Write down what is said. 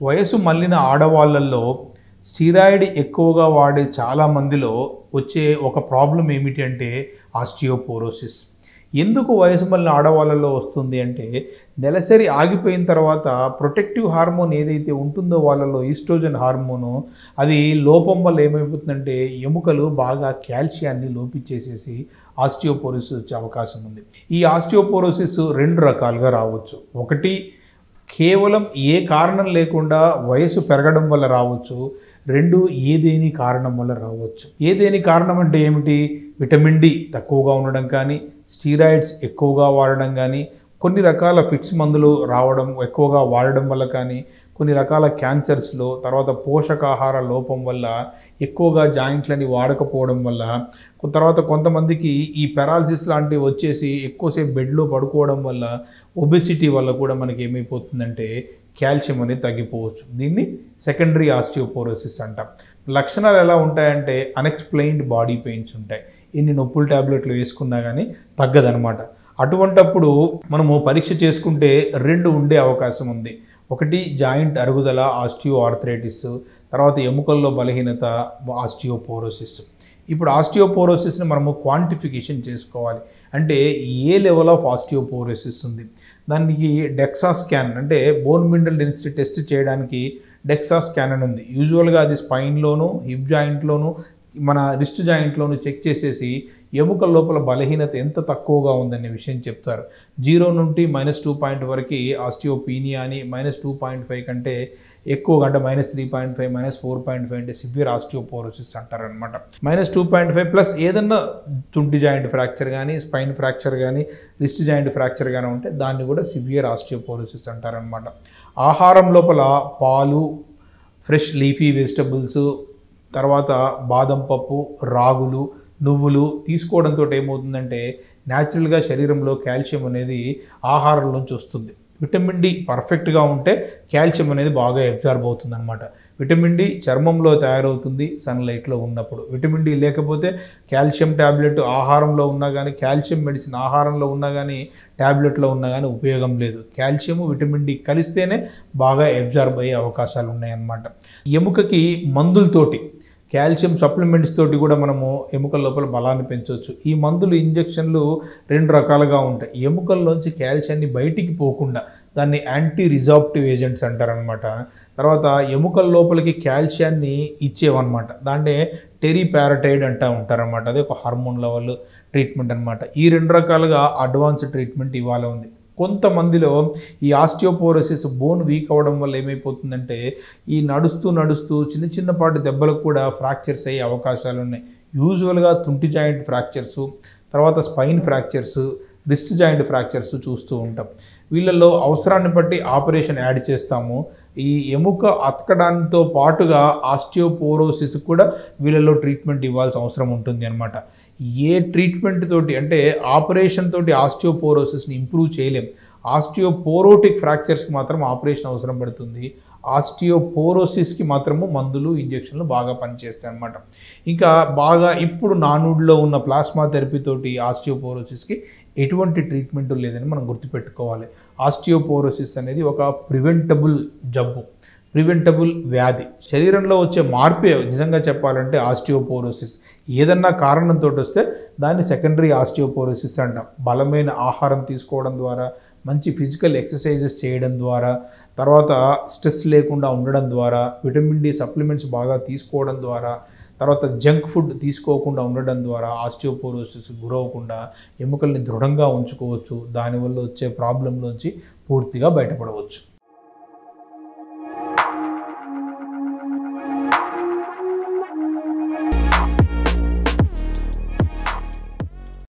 వయసు మళ్ళిన ఆడవాళ్ళల్లో స్టీరాయిడ్ ఎక్కువగా వాడే చాలామందిలో వచ్చే ఒక ప్రాబ్లం ఏమిటి అంటే ఆస్టియోపోరోసిస్. ఎందుకు వయసు మళ్ళిన ఆడవాళ్ళలో వస్తుంది అంటే నెలసరి ఆగిపోయిన తర్వాత ప్రొటెక్టివ్ హార్మోన్ ఏదైతే ఉంటుందో వాళ్ళలో ఈస్ట్రోజన్ హార్మోను అది లోపం వల్ల ఏమైపోతుందంటే ఎముకలు బాగా కాల్షియాన్ని లోపించేసేసి ఆస్టియోపోరోసిస్ వచ్చే అవకాశం ఉంది. ఈ ఆస్టియోపోరోసిస్ రెండు రకాలుగా రావచ్చు. ఒకటి కేవలం ఏ కారణం లేకుండా వయసు పెరగడం వల్ల రావచ్చు. రెండు ఏదేని కారణం వల్ల రావచ్చు. ఏదేని కారణం అంటే ఏమిటి? విటమిన్ డి తక్కువగా ఉండడం కానీ, స్టీరాయిడ్స్ ఎక్కువగా వాడడం కానీ, కొన్ని రకాల ఫిట్స్ మందులు రావడం ఎక్కువగా వాడడం వల్ల కానీ, కొన్ని రకాల క్యాన్సర్స్లో, తర్వాత పోషకాహార లోపం వల్ల, ఎక్కువగా జాయింట్లని వాడకపోవడం వల్ల, తర్వాత కొంతమందికి ఈ పెరాలసిస్ లాంటివి వచ్చేసి ఎక్కువసేపు బెడ్లో పడుకోవడం వల్ల, ఒబెసిటీ వల్ల కూడా మనకి ఏమైపోతుందంటే కాల్షియం అనేది తగ్గిపోవచ్చు. దీన్ని సెకండరీ ఆస్టియోపోరోసిస్ అంటాం. లక్షణాలు ఎలా ఉంటాయంటే అన్ఎక్స్ప్లెయిన్డ్ బాడీ పెయిన్స్ ఉంటాయి. ఎన్ని నొప్పుల ట్యాబ్లెట్లు వేసుకున్నా కానీ తగ్గదనమాట. అటువంటప్పుడు మనము పరీక్ష చేసుకుంటే రెండు ఉండే అవకాశం ఉంది. ఒకటి జాయింట్ అరుగుదల ఆస్టియో ఆర్థరైటిస్, తర్వాత ఎముకల్లో బలహీనత ఆస్టియోపోరోసిస్. ఇప్పుడు ఆస్టియోపోరోసిస్ని మనము క్వాంటిఫికేషన్ చేసుకోవాలి. అంటే ఏ లెవెల్ ఆఫ్ ఆస్టియోపోరోసిస్ ఉంది, దానికి డెక్సా స్కాన్ అంటే బోన్ మినరల్ డెన్సిటీ టెస్ట్ చేయడానికి డెక్సా స్కాన్ అని ఉంది. యూజువల్గా అది స్పైన్లోను, హిప్ జాయింట్లోను, మన రిస్ట్ జాయింట్లోను చెక్ చేసేసి ఎముకల లోపల బలహీనత ఎంత తక్కువగా ఉందనే విషయం చెప్తారు. 0 నుండి -2 వరకు ఆస్టియోపీనియా అని, -2.5 కంటే ఎక్కువగా అంటే -3.5 -4.5 అంటే సివియర్ ఆస్టియోపోరోసిస్ అంటారనమాట. -2.5 ప్లస్ ఏదన్నా తుంటి జాయింట్ ఫ్రాక్చర్ కానీ, స్పైన్ ఫ్రాక్చర్ కానీ, రిస్ట్ జాయింట్ ఫ్రాక్చర్ కానీ ఉంటే దాన్ని కూడా సివియర్ ఆస్టియోపోరోసిస్ అంటారనమాట. ఆహారం లోపల పాలు, ఫ్రెష్ లీఫీ వెజిటబుల్స్, తర్వాత బాదం పప్పు, రాగులు, నువ్వులు తీసుకోవడంతో ఏమవుతుందంటే న్యాచురల్గా శరీరంలో కాల్షియం అనేది ఆహారంలోంచి వస్తుంది. విటమిన్ డి పర్ఫెక్ట్గా ఉంటే కాల్షియం అనేది బాగా అబ్జార్బ్ అవుతుంది అనమాట. విటమిన్ డి చర్మంలో తయారవుతుంది సన్లైట్లో ఉన్నప్పుడు. విటమిన్ డి లేకపోతే కాల్షియం ట్యాబ్లెట్ ఆహారంలో ఉన్నా కానీ, కాల్షియం మెడిసిన్ ఆహారంలో ఉన్నా కానీ, ట్యాబ్లెట్లో ఉన్నా కానీ ఉపయోగం లేదు. కాల్షియము విటమిన్ డి కలిస్తేనే బాగా అబ్జార్బ్ అయ్యే అవకాశాలు ఉన్నాయన్నమాట. ఎముకకి మందులతోటి కాల్షియం సప్లిమెంట్స్ తోటి కూడా మనము ఎముకల లోపల బలాన్ని పెంచవచ్చు. ఈ మందులు ఇంజెక్షన్లు రెండు రకాలుగా ఉంటాయి. ఎముకల్లోంచి కాల్షియాన్ని బయటికి పోకుండా దాన్ని యాంటీ రిజార్ప్టివ్ ఏజెంట్స్ అంటారనమాట. తర్వాత ఎముకల లోపలికి కాల్షియాన్ని ఇచ్చేవన్నమాట. దాంట్లో టెరిపారటైడ్ అంటూ ఉంటారనమాట. అదే ఒక హార్మోన్ లెవెల్ ట్రీట్మెంట్ అనమాట. ఈ రెండు రకాలుగా అడ్వాన్స్డ్ ట్రీట్మెంట్ ఇవాళ ఉంది. కొంతమందిలో ఈ ఆస్టియోపోరోసిస్ బోన్ వీక్ అవ్వడం వల్ల ఏమైపోతుందంటే ఈ నడుస్తూ చిన్న చిన్నపాటి దెబ్బలకు కూడా ఫ్రాక్చర్స్ అయ్యే అవకాశాలు ఉన్నాయి. యూజువల్గా తుంటి జాయింట్ ఫ్రాక్చర్సు, తర్వాత స్పైన్ ఫ్రాక్చర్సు, రిస్ట్ జాయింట్ ఫ్రాక్చర్స్ చూస్తూ ఉంటాం. వీళ్ళల్లో అవసరాన్ని బట్టి ఆపరేషన్ యాడ్ చేస్తాము. ఈ ఎముక అతకడంతో పాటుగా ఆస్టియోపోరోసిస్ కూడా వీళ్ళలో ట్రీట్మెంట్ ఇవ్వాల్సిన అవసరం ఉంటుంది అనమాట. ఏ ట్రీట్మెంట్ తోటి అంటే ఆపరేషన్ తోటి ఆస్టియోపోరోసిస్ని ఇంప్రూవ్ చేయలేం. ఆస్టియోపోరోటిక్ ఫ్రాక్చర్స్కి మాత్రం ఆపరేషన్ అవసరం పడుతుంది. ఆస్టియోపోరోసిస్కి మాత్రము మందులు, ఇంజెక్షన్లు బాగా పనిచేస్తాయి అన్నమాట. ఇంకా బాగా ఇప్పుడు నానుడిలో ఉన్న ప్లాస్మా థెరపీతోటి ఆస్టియోపోరోసిస్కి ఎటువంటి ట్రీట్మెంట్ లేదని మనం గుర్తుపెట్టుకోవాలి. ఆస్టియోపోరోసిస్ అనేది ఒక ప్రివెంటబుల్ జబ్బు, ప్రివెంటబుల్ వ్యాధి. శరీరంలో వచ్చే మార్పే నిజంగా చెప్పాలంటే ఆస్టియోపోరోసిస్. ఏదన్నా కారణంతో వస్తే దాన్ని సెకండరీ ఆస్టియోపోరోసిస్ అంటాం. బలమైన ఆహారం తీసుకోవడం ద్వారా, మంచి ఫిజికల్ ఎక్సర్సైజెస్ చేయడం ద్వారా, తర్వాత స్ట్రెస్ లేకుండా ఉండడం ద్వారా, విటమిన్ డి సప్లిమెంట్స్ బాగా తీసుకోవడం ద్వారా, తర్వాత జంక్ ఫుడ్ తీసుకోకుండా ఉండడం ద్వారా ఆస్టియోపోరోసిస్ గురవకుండా ఎముకల్ని దృఢంగా ఉంచుకోవచ్చు. దానివల్ల వచ్చే ప్రాబ్లంలోంచి పూర్తిగా బయటపడవచ్చు.